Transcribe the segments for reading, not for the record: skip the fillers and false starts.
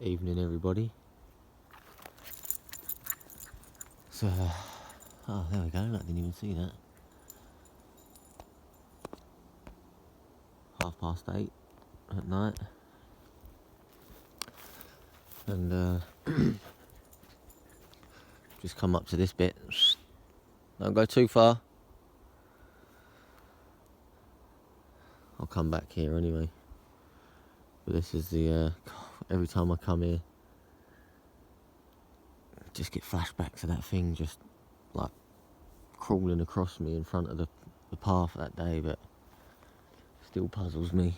Evening, everybody. So, oh, there we go. I didn't even see that. 8:30 at night, and just come up to this bit. Don't go too far. I'll come back here anyway. But this is the every time I come here, I just get flashbacks of that thing just like crawling across me in front of the path that day, but still puzzles me.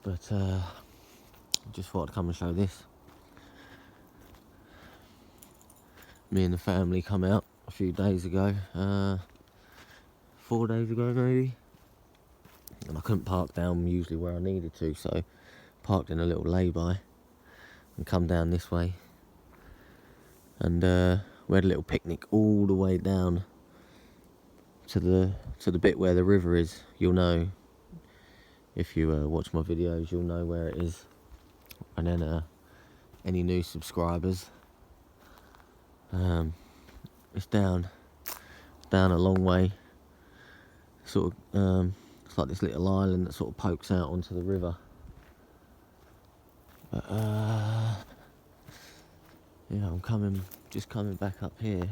But just thought I'd come and show this. Me and the family come out a few days ago, 4 days ago maybe, and I couldn't park down usually where I needed to, so parked in a little lay-by and come down this way, and we had a little picnic all the way down to the bit where the river is. You'll know if you watch my videos, you'll know where it is. And then any new subscribers, it's down a long way, sort of it's like this little island that sort of pokes out onto the river. But yeah, I'm just coming back up here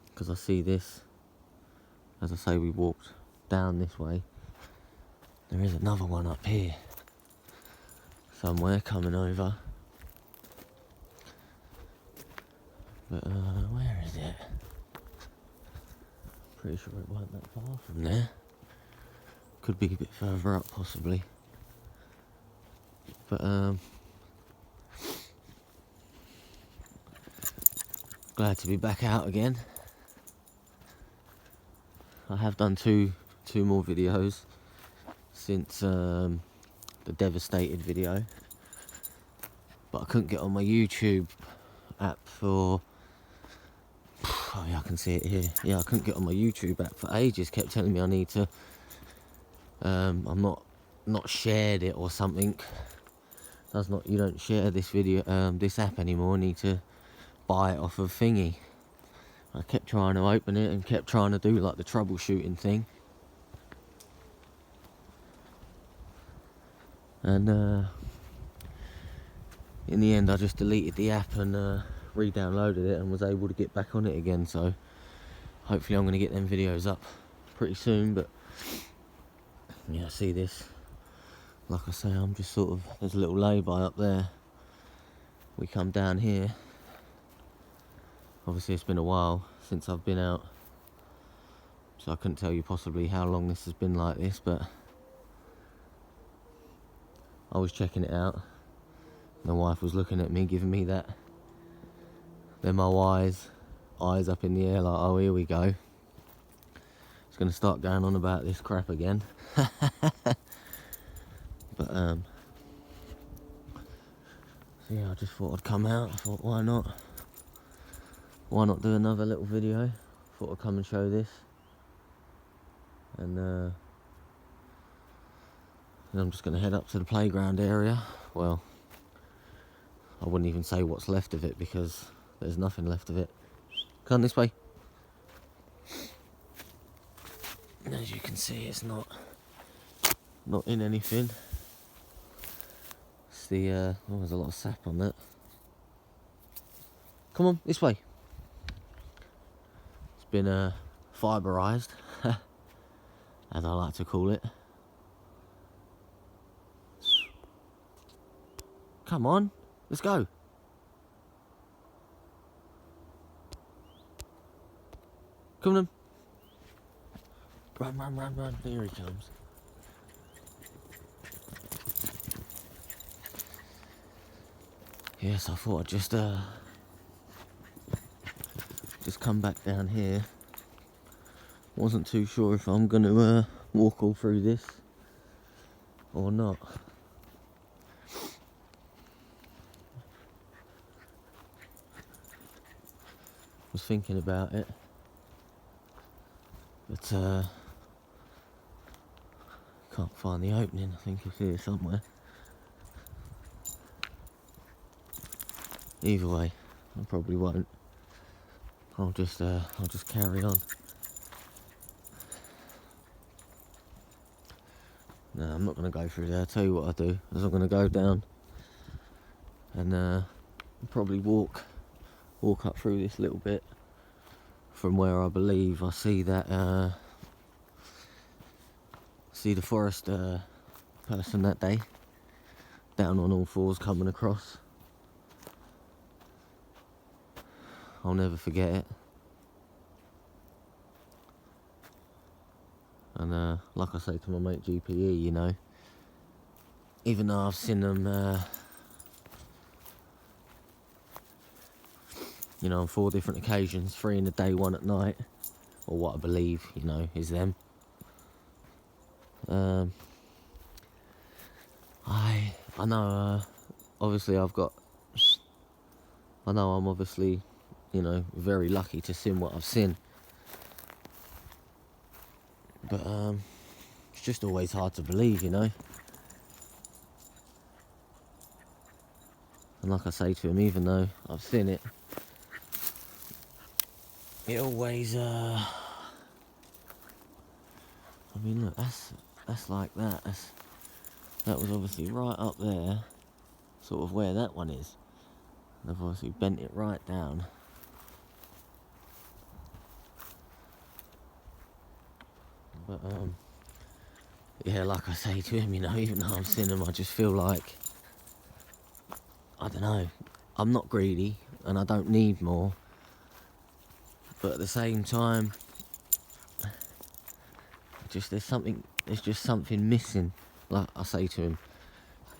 because I see this. As I say, we walked down this way. There is another one up here somewhere coming over. But where is it? Pretty sure it weren't that far from there. Could be a bit further up possibly. But glad to be back out again. I have done two more videos since the devastated video, but I couldn't get on my YouTube app for, oh yeah, I can see it here. Yeah, I couldn't get on my YouTube app for ages. Kept telling me I need to I'm not shared it or something. You don't share this video, this app anymore. I need to buy it off of Thingy. I kept trying to open it and kept trying to do like the troubleshooting thing, and in the end I just deleted the app and re-downloaded it and was able to get back on it again. So hopefully I'm going to get them videos up pretty soon. But yeah, see this, like I say, I'm just sort of, there's a little lay-by up there. We come down here. Obviously it's been a while since I've been out, so I couldn't tell you possibly how long this has been like this, but I was checking it out. My wife was looking at me, giving me that, then my eyes up in the air like, oh, here we go. It's going to start going on about this crap again. But so yeah, I just thought I'd come out. I thought, why not do another little video? Thought I'd come and show this, and then I'm just going to head up to the playground area. Well, I wouldn't even say what's left of it because there's nothing left of it. Come this way. And as you can see, it's not in anything. It's the oh, there's a lot of sap on that. Come on, this way. It's been fiberized, as I like to call it. Come on, let's go. Come on. Run. Here he comes. Yes, I thought I'd just come back down here. Wasn't too sure if I'm going to walk all through this or not. Was thinking about it, but can't find the opening. I think it's here somewhere. either way, I probably won't. I'll just carry on. No, I'm not going to go through there. I'll tell you what I do, is I'm going to go down and probably walk up through this little bit from where I believe I see that see the forest person that day down on all fours coming across. I'll never forget it. And like I say to my mate GPE, you know, even though I've seen them, you know, on 4 different occasions, 3 in the day, 1 at night, or what I believe, you know, is them. I know, obviously I'm obviously, you know, very lucky to see what I've seen. But it's just always hard to believe, you know. And like I say to him, even though I've seen it, it always, I mean, look, that's like that. That was obviously right up there, sort of where that one is. They've obviously bent it right down. But yeah, like I say to him, you know, even though I've seen them, I just feel like, I don't know, I'm not greedy and I don't need more. But at the same time, there's just something missing. Like I say to him,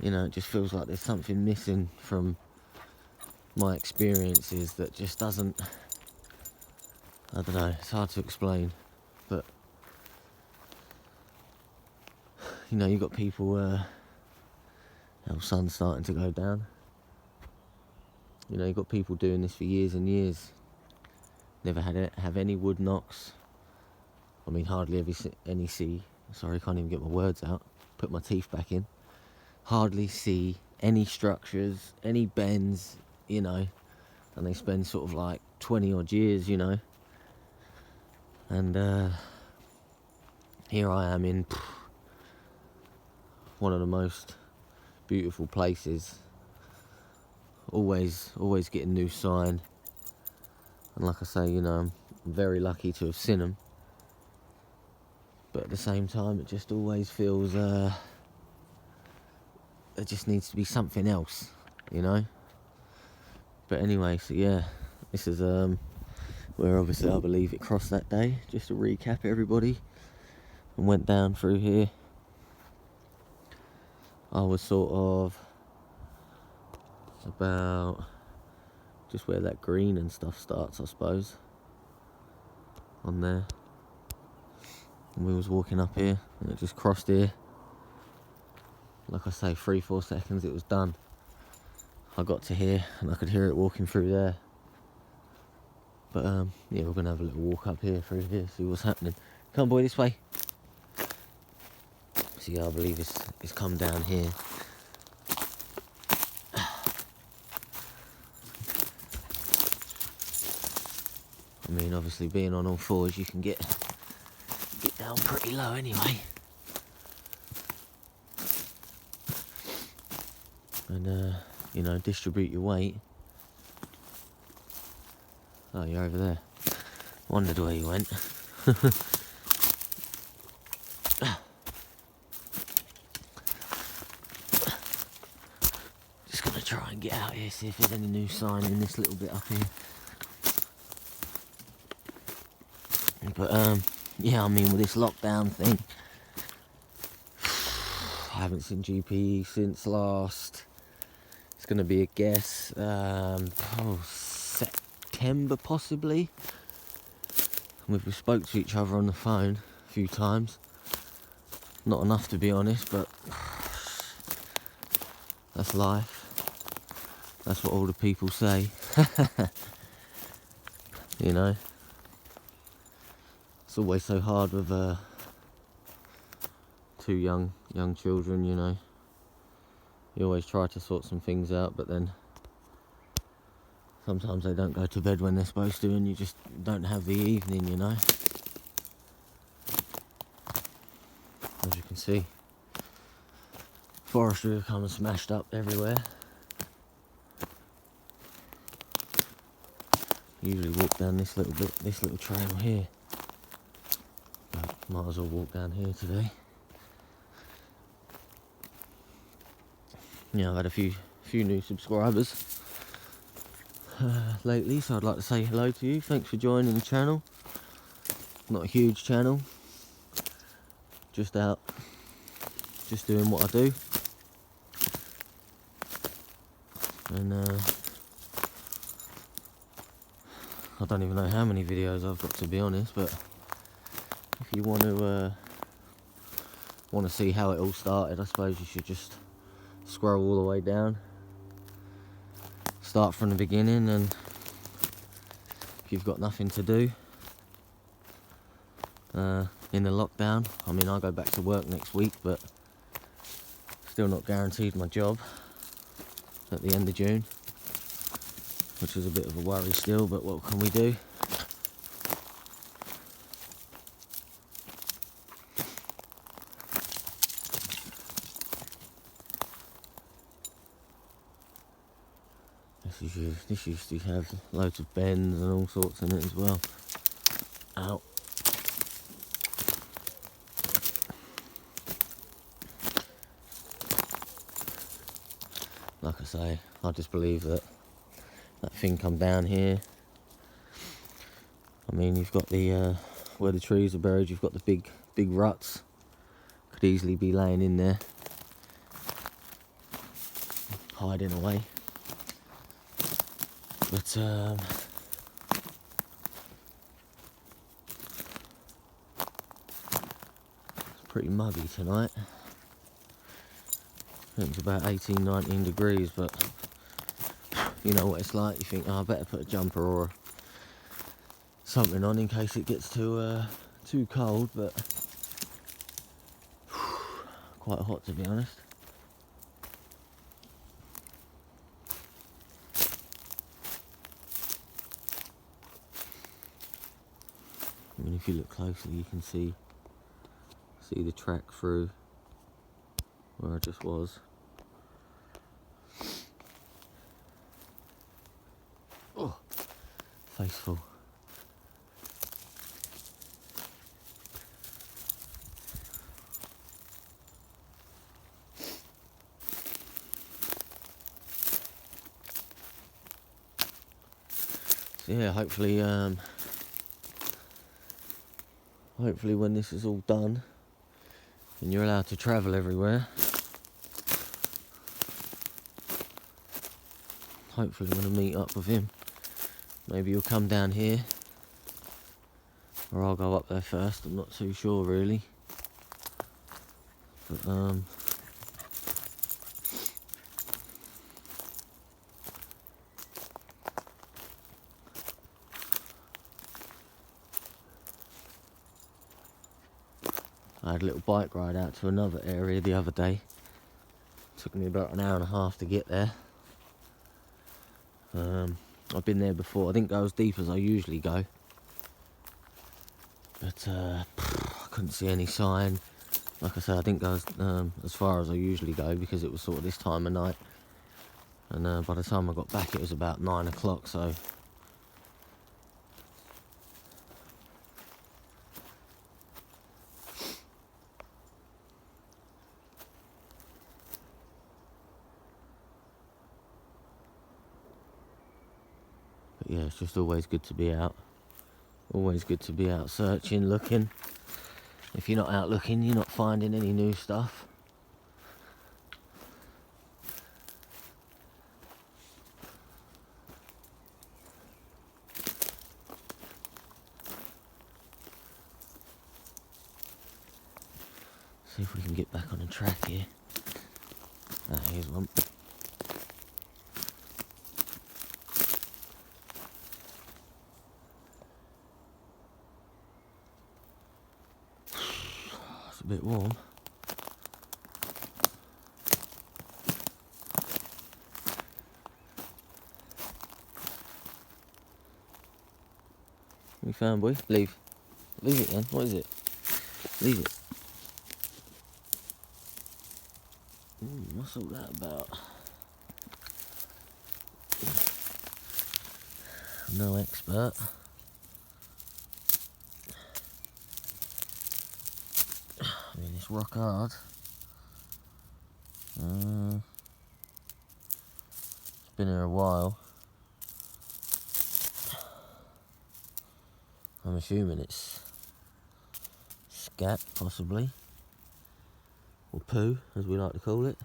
you know, it just feels like there's something missing from my experiences that just doesn't, I don't know, it's hard to explain. But, you know, you've got people, our sun's starting to go down. You know, you've got people doing this for years and years. Never have any wood knocks. I mean, hardly any see. Sorry, can't even get my words out. Put my teeth back in. Hardly see any structures, any bends, you know. And they spend sort of like 20 odd years, you know. And here I am in one of the most beautiful places. Always getting new sign. And like I say, you know, I'm very lucky to have seen them. But at the same time, it just always feels, there just needs to be something else, you know? But anyway, so yeah, this is where obviously I believe it crossed that day. Just to recap everybody, and went down through here. I was sort of about just where that green and stuff starts, I suppose, on there. And we was walking up here, and it just crossed here. Like I say, 3-4 seconds, it was done. I got to here, and I could hear it walking through there. But yeah, we're gonna have a little walk up here, through here, see what's happening. Come on, boy, this way. So yeah, I believe it's come down here. I mean, obviously being on all fours, you can get down pretty low anyway. And you know, distribute your weight. Oh, you're over there. Wondered where you went. Just gonna try and get out here, see if there's any new sign in this little bit up here. But yeah, I mean, with this lockdown thing, I haven't seen GPE since last. It's gonna be a guess. September possibly. We've spoke to each other on the phone a few times. Not enough, to be honest, but that's life. That's what all the people say. You know, it's always so hard with 2 young children. You know, you always try to sort some things out, but then sometimes they don't go to bed when they're supposed to, and you just don't have the evening, you know. As you can see, forestry have come and smashed up everywhere. Usually walk down this little trail here. But might as well walk down here today. Yeah, I've had a few new subscribers lately, so I'd like to say hello to you. Thanks for joining the channel. Not a huge channel, just doing what I do, and I don't even know how many videos I've got, to be honest. But if you want to see how it all started, I suppose you should just scroll all the way down, start from the beginning, and if you've got nothing to do in the lockdown, I mean, I go back to work next week, but still not guaranteed my job at the end of June, which is a bit of a worry still, but what can we do? This used to have loads of bends and all sorts in it as well. Ow. Like I say, I just believe that thing come down here. I mean, you've got the where the trees are buried, you've got the big ruts. Could easily be laying in there, hiding away. But it's pretty muggy tonight. I think it's about 18-19 degrees, but you know what it's like. You think, oh, I better put a jumper or something on in case it gets too cold, but quite hot, to be honest. I mean, if you look closely, you can see the track through where I just was. Oh, face full. So yeah, hopefully when this is all done and you're allowed to travel everywhere, hopefully I'm going to meet up with him. Maybe you'll come down here, or I'll go up there first. I'm not too sure really, but I had a little bike ride out to another area the other day. Took me about an hour and a half to get there. I've been there before. I didn't go as deep as I usually go, but I couldn't see any sign. Like I said, I didn't go as far as I usually go because it was sort of this time of night. And by the time I got back, it was about 9 o'clock. So yeah, it's just always good to be out. Always good to be out searching, looking. If you're not out looking, you're not finding any new stuff. See if we can get back on the track here. Ah, here's one. It's a bit warm. We found, boy. Leave. Leave it then. What is it? Leave it. What's all that about? I'm no expert. I mean, it's rock hard. It's been here a while. I'm assuming it's scat, possibly. Or poo, as we like to call it.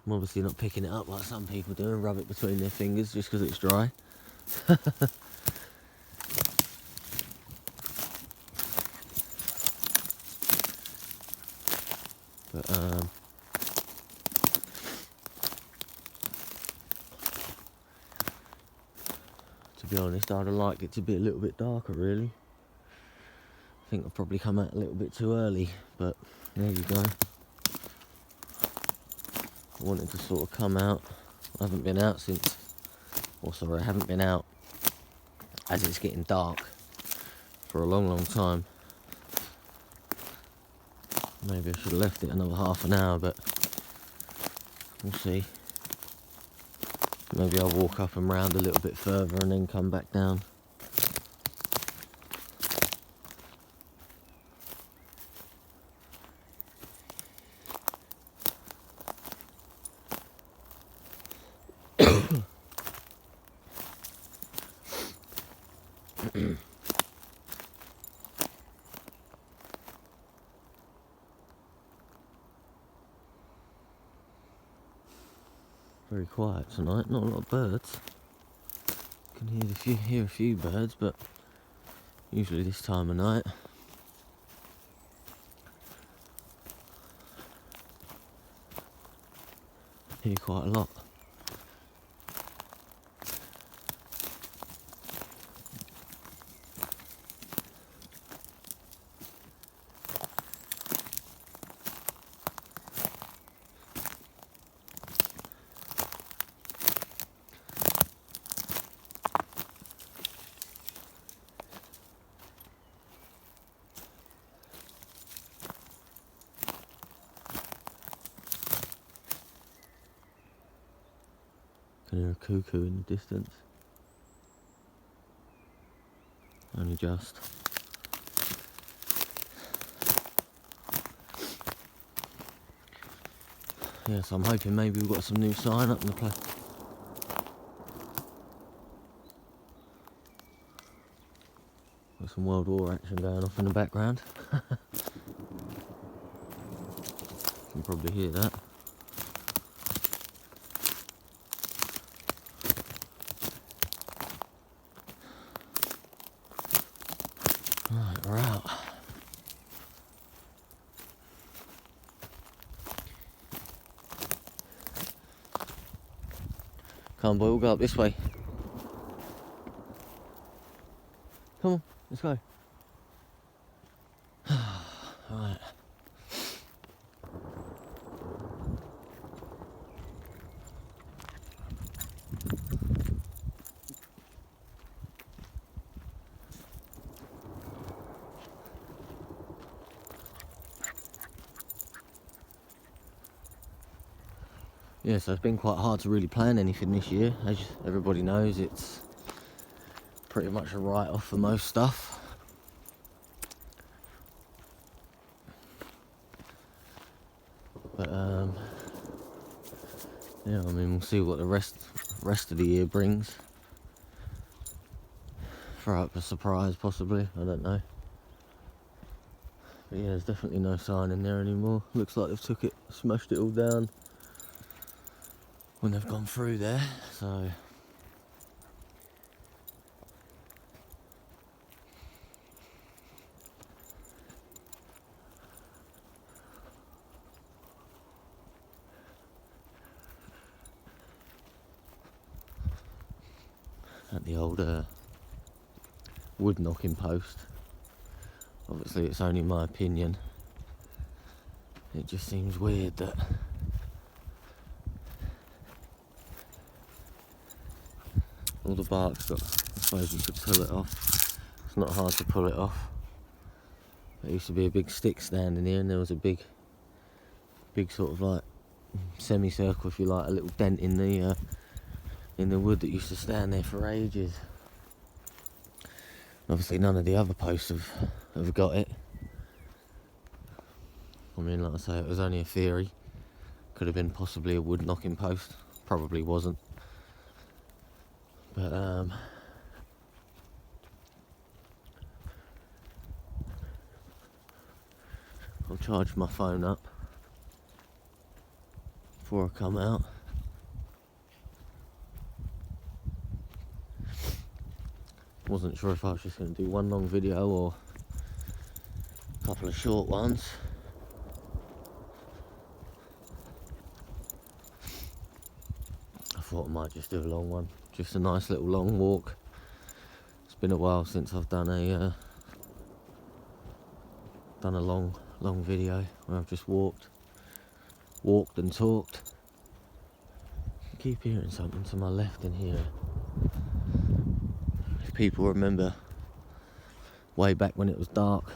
I'm obviously not picking it up like some people do and rub it between their fingers just because it's dry. But to be honest, I'd have liked it to be a little bit darker, really. I think I've probably come out a little bit too early, but there you go. I wanted to sort of come out. I haven't been out since, I haven't been out as it's getting dark for a long time. Maybe I should have left it another half an hour, but we'll see. Maybe I'll walk up and round a little bit further and then come back down. Very quiet tonight, not a lot of birds. Can hear a few birds, but usually this time of night I hear quite a lot. Can hear a cuckoo in the distance. Only just. Yes, I'm hoping maybe we've got some new sign up in the place. Got some World War action going off in the background. You can probably hear that. Right, we're out. Come on, boy, we'll go up this way. Come on, let's go. Right. Yeah, so it's been quite hard to really plan anything this year. As everybody knows, it's pretty much a write-off for most stuff. But yeah, I mean, we'll see what the rest of the year brings. Throw up a surprise, possibly. I don't know. But yeah, there's definitely no sign in there anymore. Looks like they've smashed it all down when they've gone through there. So at the old wood knocking post. Obviously, it's only my opinion. It just seems weird that all the bark's got, I suppose you could pull it off. It's not hard to pull it off. There used to be a big stick standing here, and there was a big sort of like semicircle, if you like, a little dent in the wood that used to stand there for ages. Obviously none of the other posts have got it. I mean, like I say, it was only a theory. Could have been possibly a wood knocking post. Probably wasn't. But I'll charge my phone up before I come out. Wasn't sure if I was just going to do one long video or a couple of short ones. I thought I might just do a long one, just a nice little long walk. It's been a while since I've done a long video where I've just walked and talked. I keep hearing something to my left in here. If people remember way back when it was dark,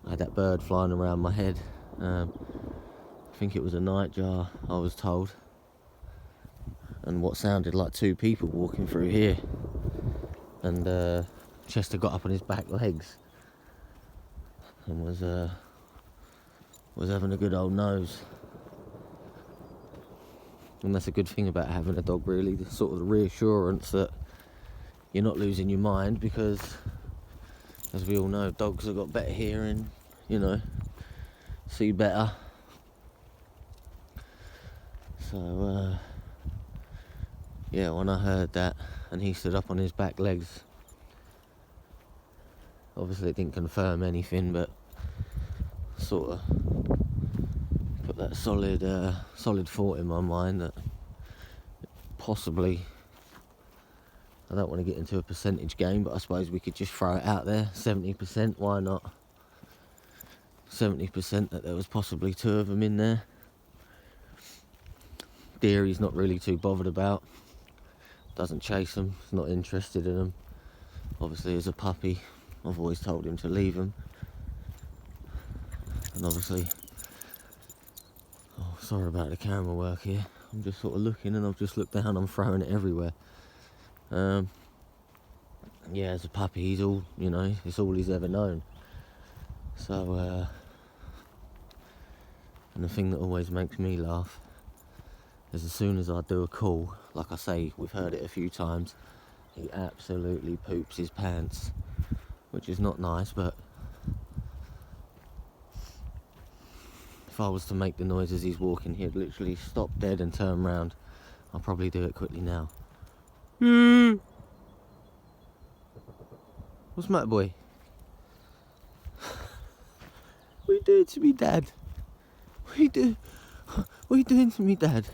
I had that bird flying around my head. I think it was a nightjar, I was told, and what sounded like two people walking through here. And Chester got up on his back legs and was having a good old nose. And that's a good thing about having a dog, really, the sort of the reassurance that you're not losing your mind, because as we all know, dogs have got better hearing, you know, see better. So yeah, when I heard that and he stood up on his back legs, obviously it didn't confirm anything, but sort of put that solid thought in my mind that possibly, I don't want to get into a percentage game, but I suppose we could just throw it out there, 70%, why not? 70% that there was possibly two of them in there. Deer he's not really too bothered about, doesn't chase them, he's not interested in them. Obviously as a puppy, I've always told him to leave them. And obviously, oh, sorry about the camera work here, I'm just sort of looking, and I've just looked down, I'm throwing it everywhere. Yeah, as a puppy, he's all, you know, it's all he's ever known. So, and the thing that always makes me laugh is as soon as I do a call, like I say, we've heard it a few times, he absolutely poops his pants, which is not nice, but if I was to make the noise as he's walking, he'd literally stop dead and turn round. I'll probably do it quickly now. What's the matter, boy? What are you doing to me, Dad? What are you doing to me, Dad?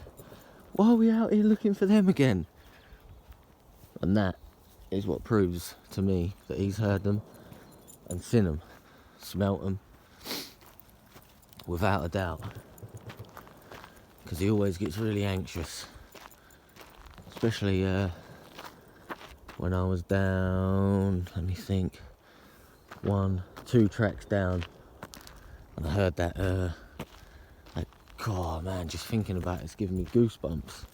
Why are we out here looking for them again? And that is what proves to me that he's heard them and seen them, smelt them, without a doubt. Because he always gets really anxious, especially when I was down, let me think, 1-2 tracks down, and I heard that oh man, just thinking about it's giving me goosebumps.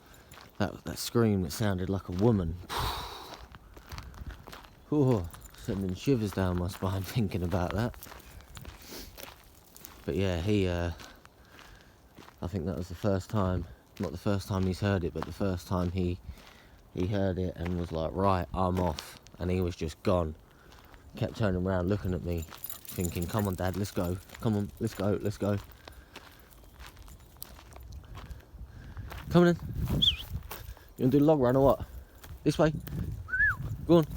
That scream that sounded like a woman. Oh, sending shivers down my spine thinking about that. But yeah, I think that was the first time, not the first time he's heard it, but the first time he heard it and was like, right, I'm off. And he was just gone. Kept turning around looking at me, thinking, come on, Dad, let's go. Come on, let's go, let's go. Come on in. You want to do the log run or what? This way. Go on.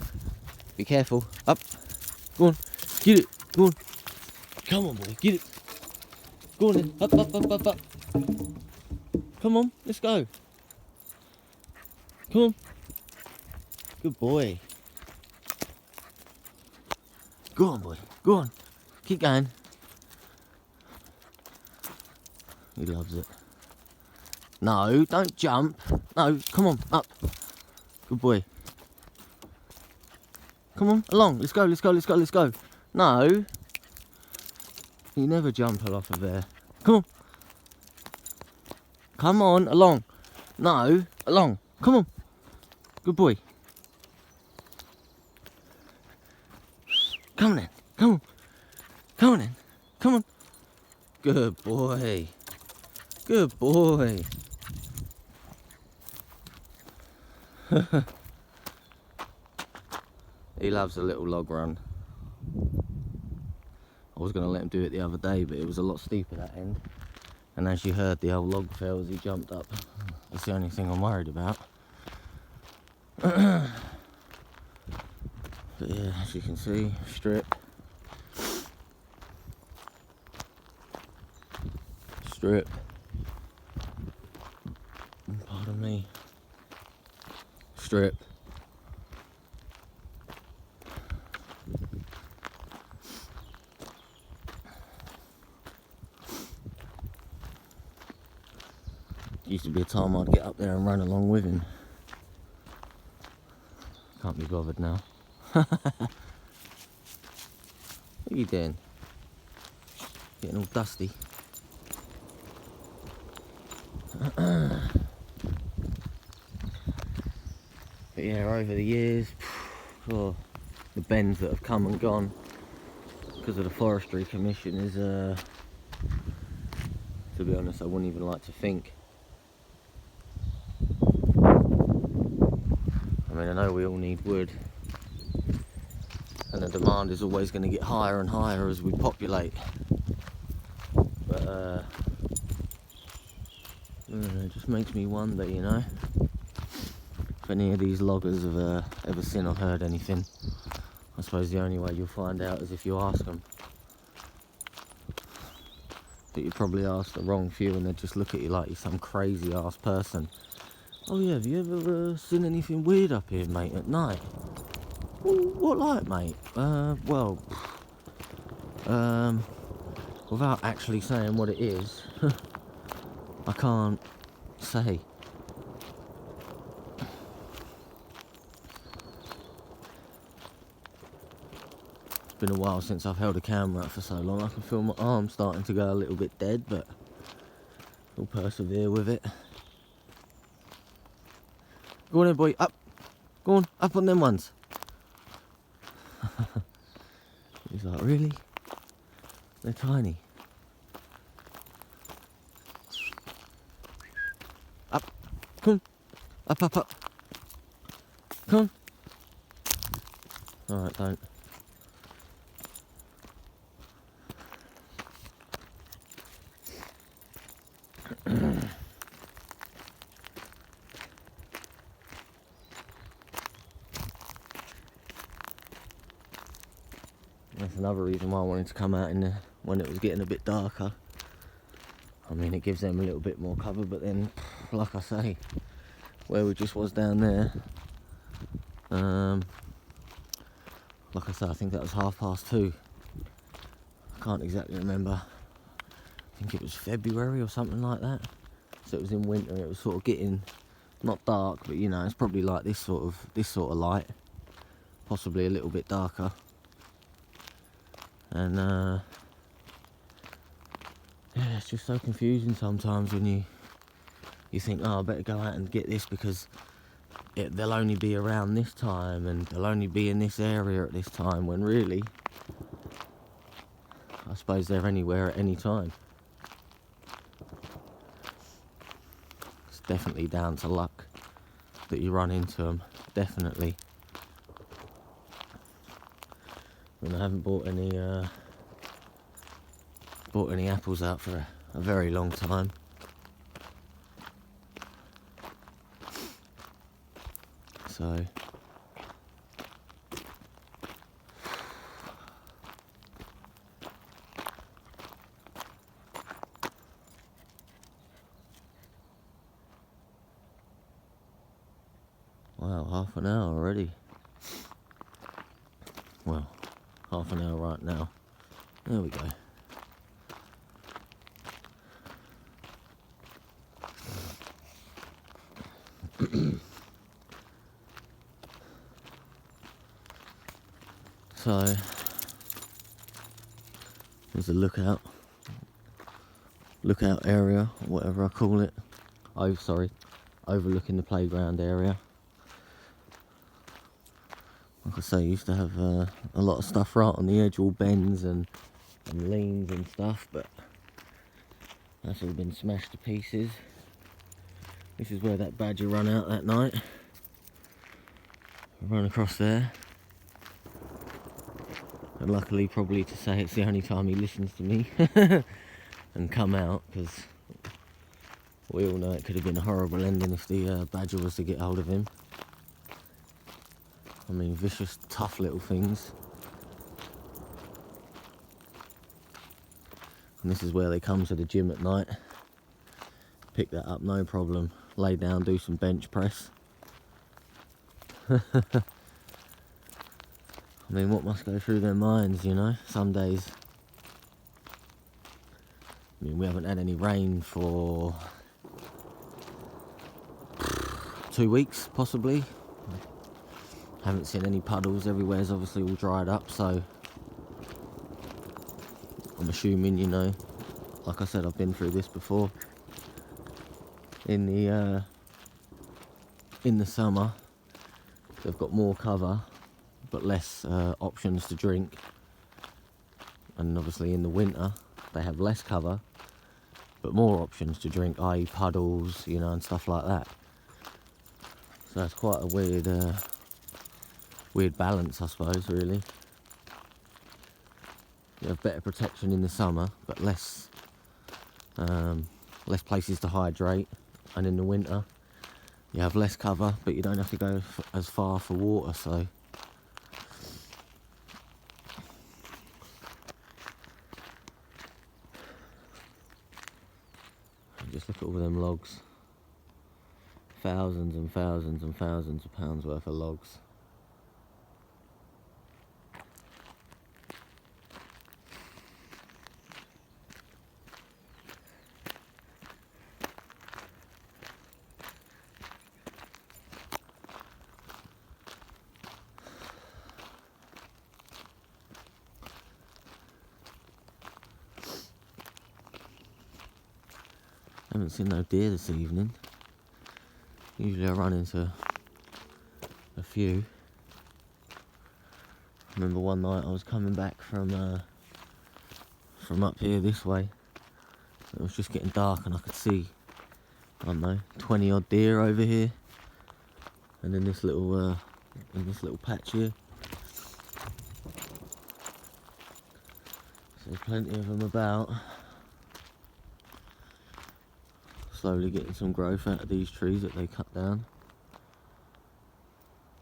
Be careful. Up. Go on. Get it. Go on. Come on, boy. Get it. Go on then. Up, up, up, up, up. Come on. Let's go. Come on. Good boy. Go on, boy. Go on. Keep going. He loves it. No, don't jump. No, come on, up. Good boy. Come on, along. Let's go, let's go, let's go, let's go. No. You never jump off of there. Come on. Come on, along. No, along. Come on. Good boy. Come on then. Come on. Come on then. Come on. Good boy. Good boy. He loves a little log run. I was going to let him do it the other day, but it was a lot steeper that end. And as you heard, the old log fell as he jumped up. That's the only thing I'm worried about. But yeah, as you can see, strip. Strip. Pardon me. Strip. Used to be a time I'd get up there and run along with him. Can't be bothered now. What are you doing? Getting all dusty. But yeah, over the years, oh, the bends that have come and gone because of the Forestry Commission is, to be honest, I wouldn't even like to think. I mean, I know we all need wood, and the demand is always going to get higher and higher as we populate. But it just makes me wonder, you know, if any of these loggers have ever seen or heard anything. I suppose the only way you'll find out is if you ask them. But you probably ask the wrong few and they'd just look at you like you're some crazy ass person. Oh yeah, have you ever seen anything weird up here, mate, at night? Well, what like, mate? Without actually saying what it is, I can't say. It's been a while since I've held a camera for so long. I can feel my arm starting to go a little bit dead, but I'll persevere with it. Go on then, boy, up. Go on, up on them ones. He's like, really? They're tiny. Up. Come on. Up, up, up. Come on. Alright, don't. That's another reason why I wanted to come out when it was getting a bit darker. I mean, it gives them a little bit more cover, but then, like I say, where we just was down there, like I say, I think that was 2:30. I can't exactly remember. I think it was February or something like that. So it was in winter. It was sort of getting not dark, but you know, it's probably like this sort of light, possibly a little bit darker. And yeah, it's just so confusing sometimes when you think, oh, I better go out and get this because they'll only be around this time and they'll only be in this area at this time, when really, I suppose they're anywhere at any time. It's definitely down to luck that you run into them, definitely. And I haven't bought any apples out for a very long time. So wow, half an hour already. Well, half an hour right now. There we go. So there's a lookout area, whatever I call it. Oh, sorry, overlooking the playground area. Like I say, I used to have a lot of stuff right on the edge, all bends and leans and stuff, but that's all been smashed to pieces. This is where that badger run out that night. Run across there. And luckily, probably to say it's the only time he listens to me and come out, because we all know it could have been a horrible ending if the badger was to get hold of him. I mean, vicious, tough little things. And this is where they come to the gym at night. Pick that up, no problem. Lay down, do some bench press. I mean, what must go through their minds, you know, some days. I mean, we haven't had any rain for 2 weeks, possibly. Haven't seen any puddles. Everywhere's obviously all dried up, so I'm assuming, you know, like I said, I've been through this before. In the summer, they've got more cover, but less options to drink. And obviously in the winter, they have less cover, but more options to drink, i.e. puddles, you know, and stuff like that. So that's quite a weird balance, I suppose, really. You have better protection in the summer, but less places to hydrate, and in the winter you have less cover, but you don't have to go as far for water. So just look at all them logs, thousands and thousands and thousands of pounds worth of logs. Haven't seen no deer this evening. Usually I run into a few. I remember one night I was coming back from up here this way. It was just getting dark and I could see, I don't know, 20 odd deer over here. And in this little patch here. So there's plenty of them about. Slowly getting some growth out of these trees that they cut down.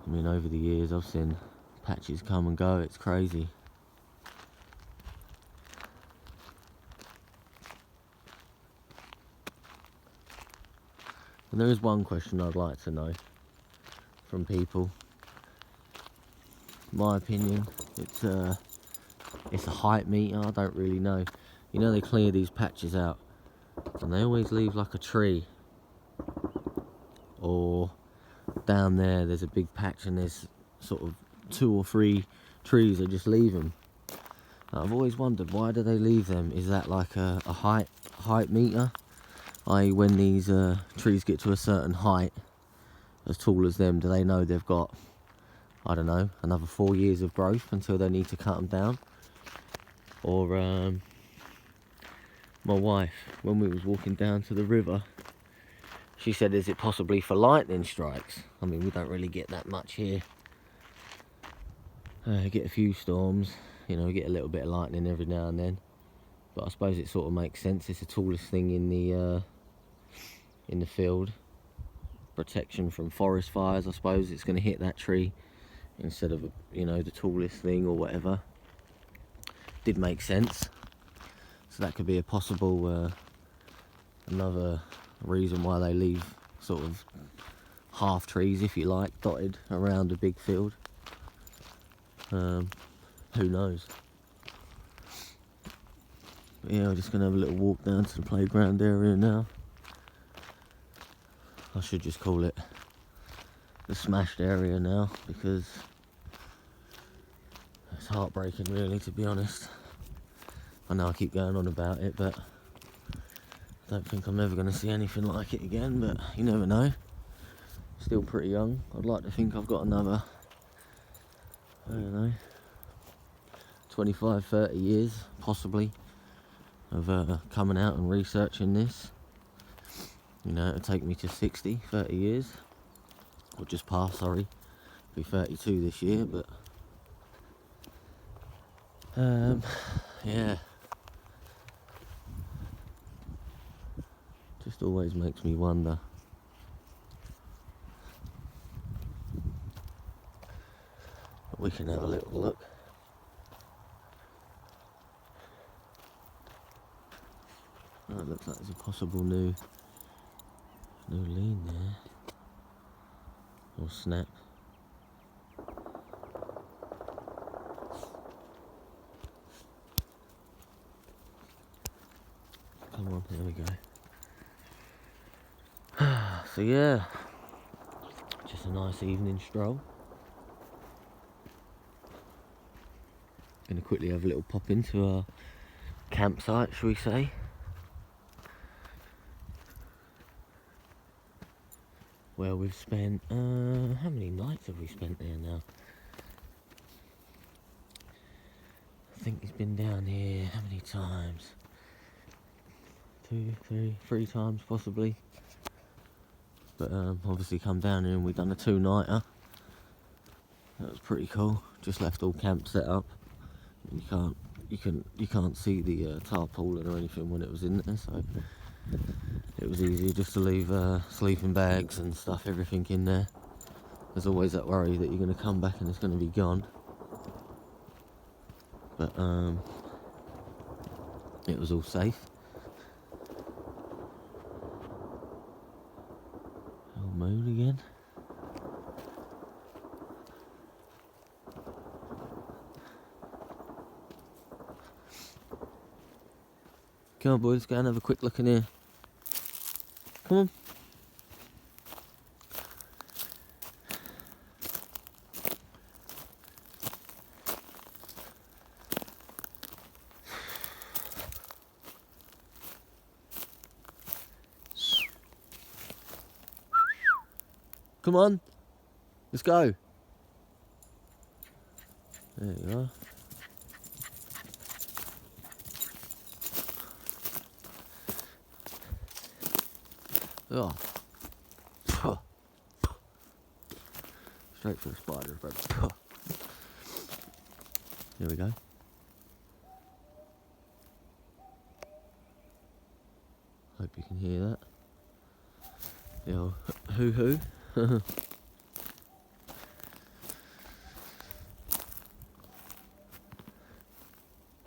I mean, over the years I've seen patches come and go, it's crazy. And there is one question I'd like to know from people. My opinion, it's a height meter, I don't really know. You know, they clear these patches out and they always leave like a tree, or down there's a big patch and there's sort of 2 or 3 trees, they just leave them. I've always wondered, why do they leave them? Is that like a height meter? I.e. when these trees get to a certain height, as tall as them, do they know they've got, I don't know, another 4 years of growth until they need to cut them down? Or my wife, when we was walking down to the river, she said, is it possibly for lightning strikes? I mean, we don't really get that much here. Get a few storms, you know, get a little bit of lightning every now and then. But I suppose it sort of makes sense. It's the tallest thing in the field. Protection from forest fires, I suppose it's going to hit that tree instead of, you know, the tallest thing or whatever. Did make sense. So that could be a possible another reason why they leave sort of half trees, if you like, dotted around a big field. Who knows? But yeah, we're just going to have a little walk down to the playground area now. I should just call it the smashed area now, because heartbreaking, really, to be honest. I know I keep going on about it, but I don't think I'm ever going to see anything like it again, but you never know. Still pretty young. I'd like to think I've got another, I don't know, 25, 30 years, possibly, of coming out and researching this. You know, it'll take me to 60, 30 years. Or just past, sorry. Be 32 this year, but... yeah. Just always makes me wonder. But we can have a little look. Oh, it looks like there's a possible new lean there. Or snap. Come on, there we go. So yeah, just a nice evening stroll. Gonna quickly have a little pop into our campsite, shall we say. Well, we've spent, how many nights have we spent there now? I think he's been down here, how many times? 2, 3, 3 times possibly. But obviously come down here and we've done a 2-nighter. That was pretty cool. Just left all camp set up. You can't see the tarpaulin or anything when it was in there, so it was easier just to leave sleeping bags and stuff, everything in there. There's always that worry that you're going to come back and it's going to be gone. But it was all safe. Old moon again. Come on, boys, let's go and have a quick look in here. Come on. Come on. Let's go. There you are. Oh. Straight for the spiders, but here we go. Hope you can hear that. The old hoo-hoo. Come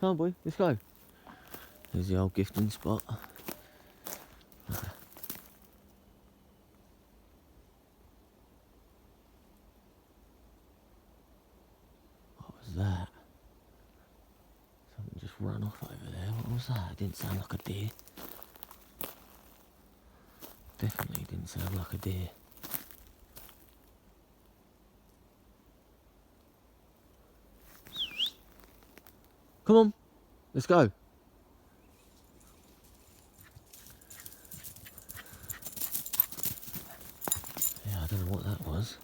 on, boy, let's go. There's the old gifting spot. That? Something just run off over there. What was that? It didn't sound like a deer. Definitely didn't sound like a deer. Come on, let's go. Yeah, I don't know what that was.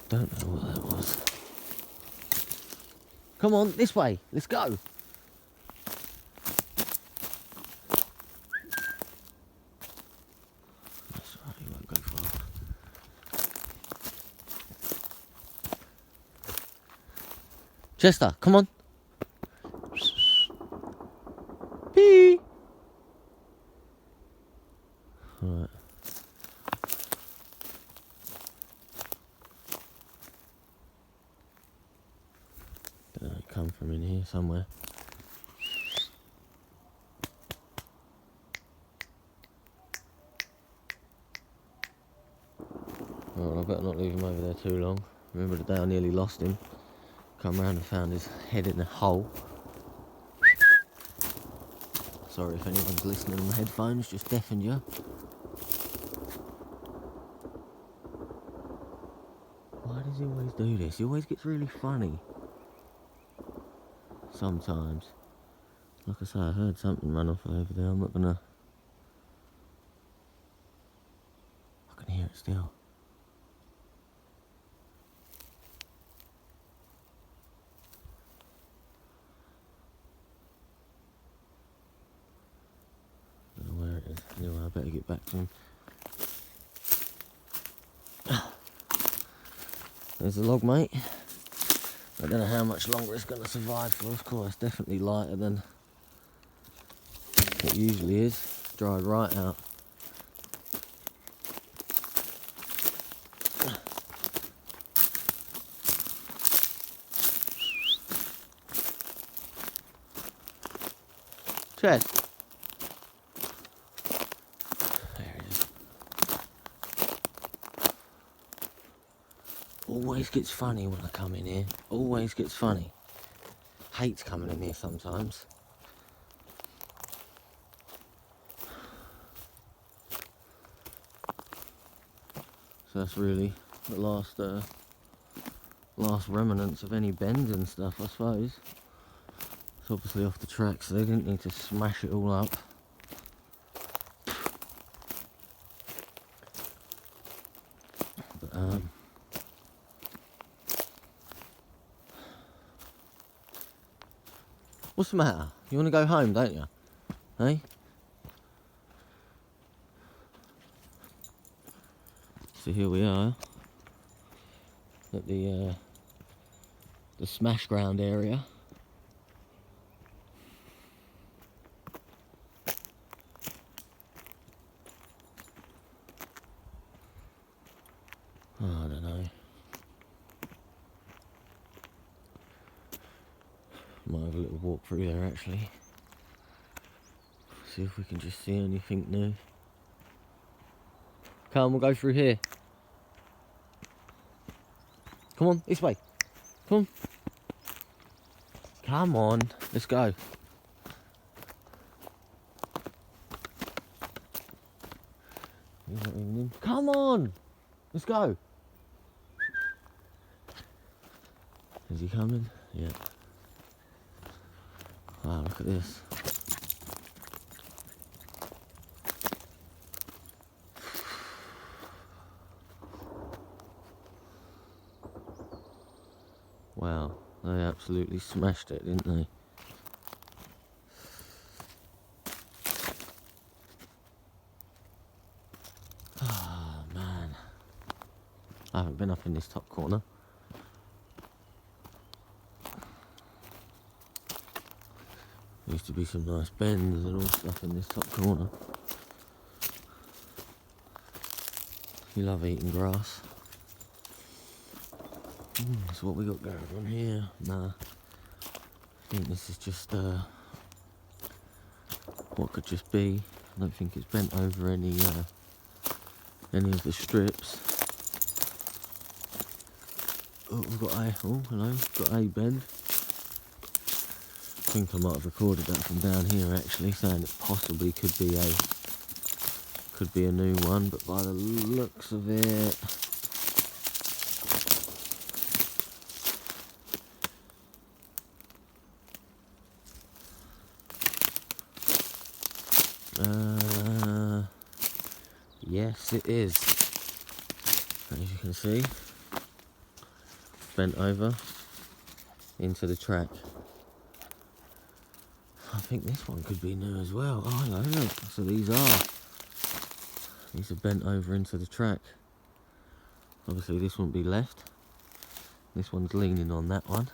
Don't know what that was. Come on, this way. Let's go. That's right, he won't go far. Chester, come on. Pee. Alright. Come from in here somewhere. Well, I better not leave him over there too long. Remember the day I nearly lost him. Come round and found his head in a hole. Sorry if anyone's listening on the headphones, just deafened you. Why does he always do this? He always gets really funny. Sometimes. Like I say, I heard something run off over there. I'm not gonna... I can hear it still. I don't know where it is. Anyway, I better get back to him. There's the log, mate. I don't know how much longer it's going to survive for. Of course, it's definitely lighter than it usually is. Dried right out. Chest. There it is. Always gets funny when I come in here. Always gets funny. Hates coming in here sometimes. So that's really the last remnants of any bend and stuff, I suppose. It's obviously off the track, so they didn't need to smash it all up. But, what's the matter? You want to go home, don't you? Hey? So here we are at the smash ground area. Oh, I don't know. Might have a little walk through there actually. See if we can just see anything new. Come on, we'll go through here. Come on, this way. Come on. Come on, let's go. Come on, let's go. Is he coming? Yeah. Wow, look at this. Wow, they absolutely smashed it, didn't they? Oh, man. I haven't been up in this top corner. There used to be some nice bends and all stuff in this top corner. You love eating grass. So what we got going on here? Nah. I think this is just what could just be. I don't think it's bent over any of the strips. Oh, we've got hello, got a bend. I think I might have recorded that from down here actually, saying it possibly could be a new one, but by the looks of it, yes it is. As you can see, bent over into the track. I think this one could be new as well. Oh, hello, look. So these are bent over into the track. Obviously this won't be left. This one's leaning on that one.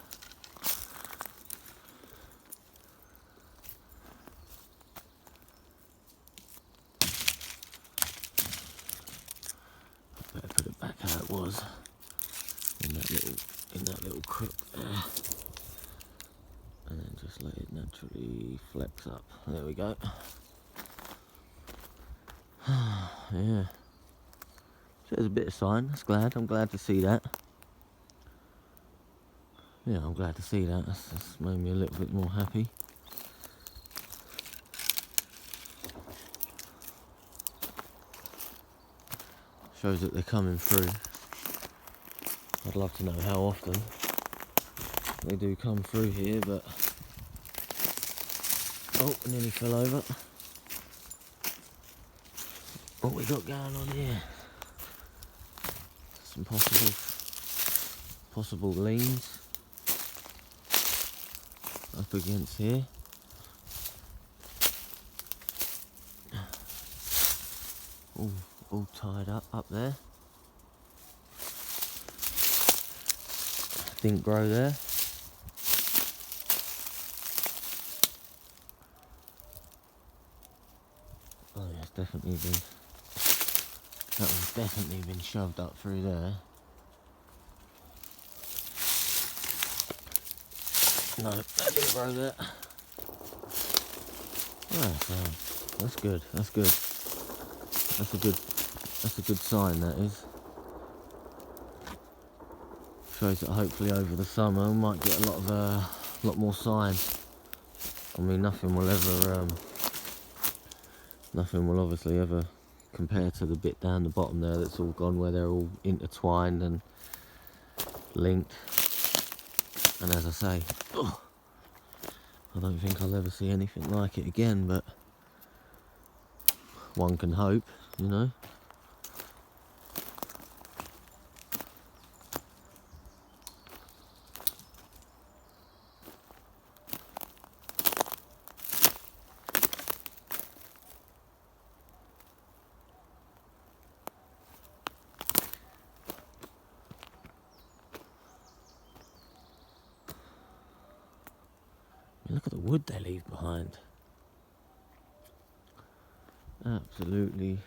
Better put it back how it was. In that little crook there. And then just let it naturally flex up. There we go. Yeah. So there's a bit of sign. That's glad. I'm glad to see that. Yeah, I'm glad to see that. That's made me a little bit more happy. Shows that they're coming through. I'd love to know how often they do come through here, but oh, I nearly fell over. What we got going on here? Some possible leans up against here. All tied up there. Didn't grow there. Oh yeah, it's definitely been, that one's definitely been shoved up through there. No, that didn't grow there. Oh, so that's good, that's good. That's a good sign, that is. Shows that hopefully over the summer we might get a lot more sign. I mean, nothing will obviously ever compare to the bit down the bottom there that's all gone, where they're all intertwined and linked. And as I say, I don't think I'll ever see anything like it again, but one can hope, you know. Look at the wood they leave behind. Absolutely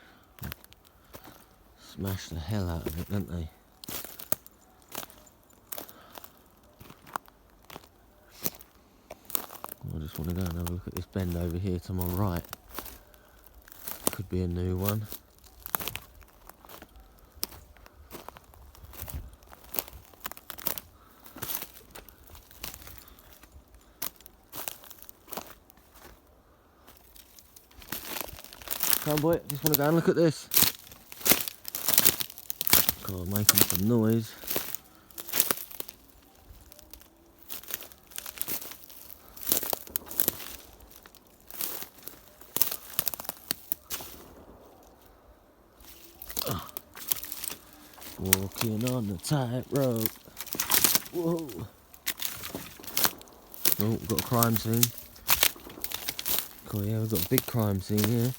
smash the hell out of it, don't they? I just want to go and have a look at this bend over here to my right. Could be a new one. Come on, boy, just want to go and look at this. God, making some noise. Walking on the tightrope. Whoa. Oh, we've got a crime scene. Cool, yeah, we've got a big crime scene here.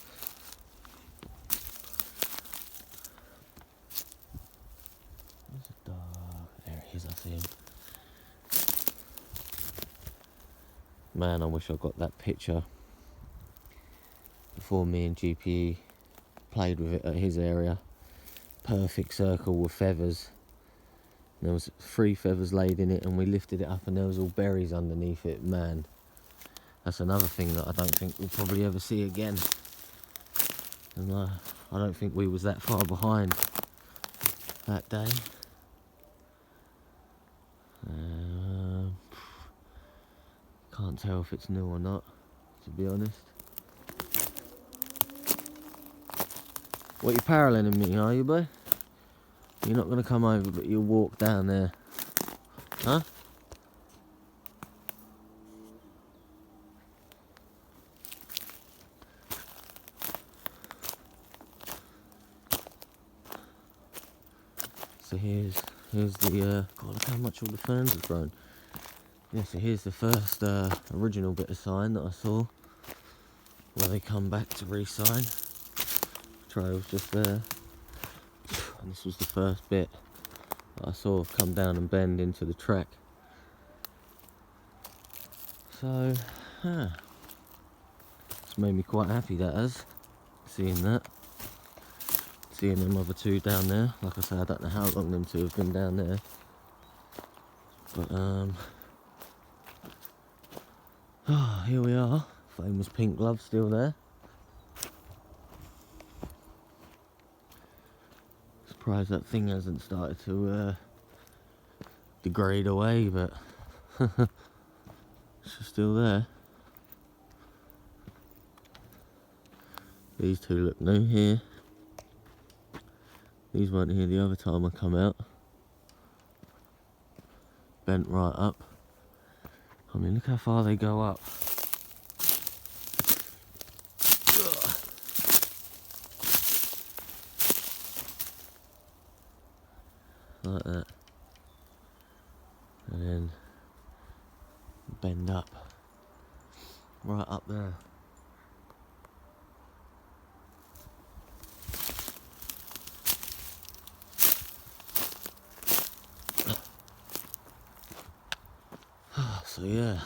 There's a dog. There he is, I see him. Man, I wish I got that picture before me and GPE played with it at his area. Perfect circle with feathers. And there was 3 feathers laid in it, and we lifted it up and there was all berries underneath it. Man, that's another thing that I don't think we'll probably ever see again. And I don't think we was that far behind that day. Can't tell if it's new or not, to be honest. What, you paralleling me, are you, boy? You're not going to come over, but you'll walk down there. Huh? So here's the, God, look how much all the ferns have grown. Yeah, so here's the first original bit of sign that I saw, where they come back to re-sign. Trail's just there. And this was the first bit that I saw come down and bend into the track. So, it's made me quite happy, that has, seeing that. Seeing them other 2 down there. Like I say, I don't know how long them 2 have been down there. But, here we are. Famous pink glove still there. Surprised that thing hasn't started to degrade away, but it's still there. These 2 look new here. These weren't here the other time I come out. Bent right up. I mean, look how far they go up. Like that. And then bend up. Right up there. So yeah.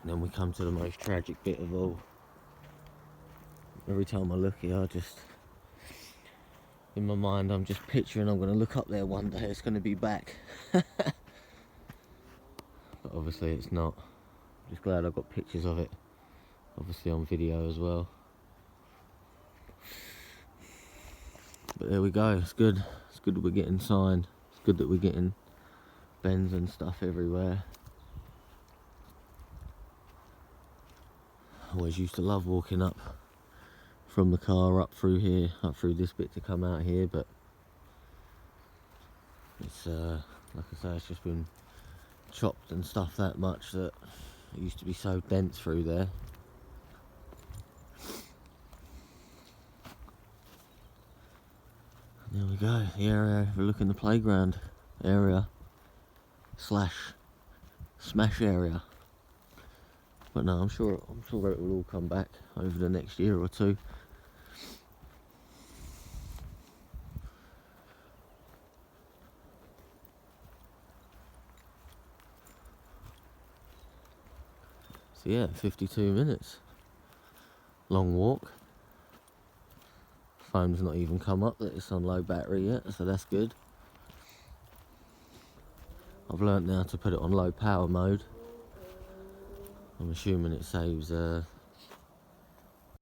And then we come to the most tragic bit of all. Every time I look here, in my mind, I'm just picturing I'm going to look up there one day, it's going to be back. But obviously it's not. I'm just glad I got pictures of it, obviously on video as well. But there we go, it's good. It's good that we're getting signed. It's good that we're getting bends and stuff everywhere. I always used to love walking up from the car up through here, up through this bit to come out here, but it's like I say, it's just been chopped and stuff that much that it used to be so dense through there. And there we go, the area overlooking the playground area slash smash area. But no, I'm sure it will all come back over the next year or two. So yeah, 52 minutes. Long walk. Phone's not even come up that it's on low battery yet, so that's good. I've learnt now to put it on low power mode. I'm assuming it saves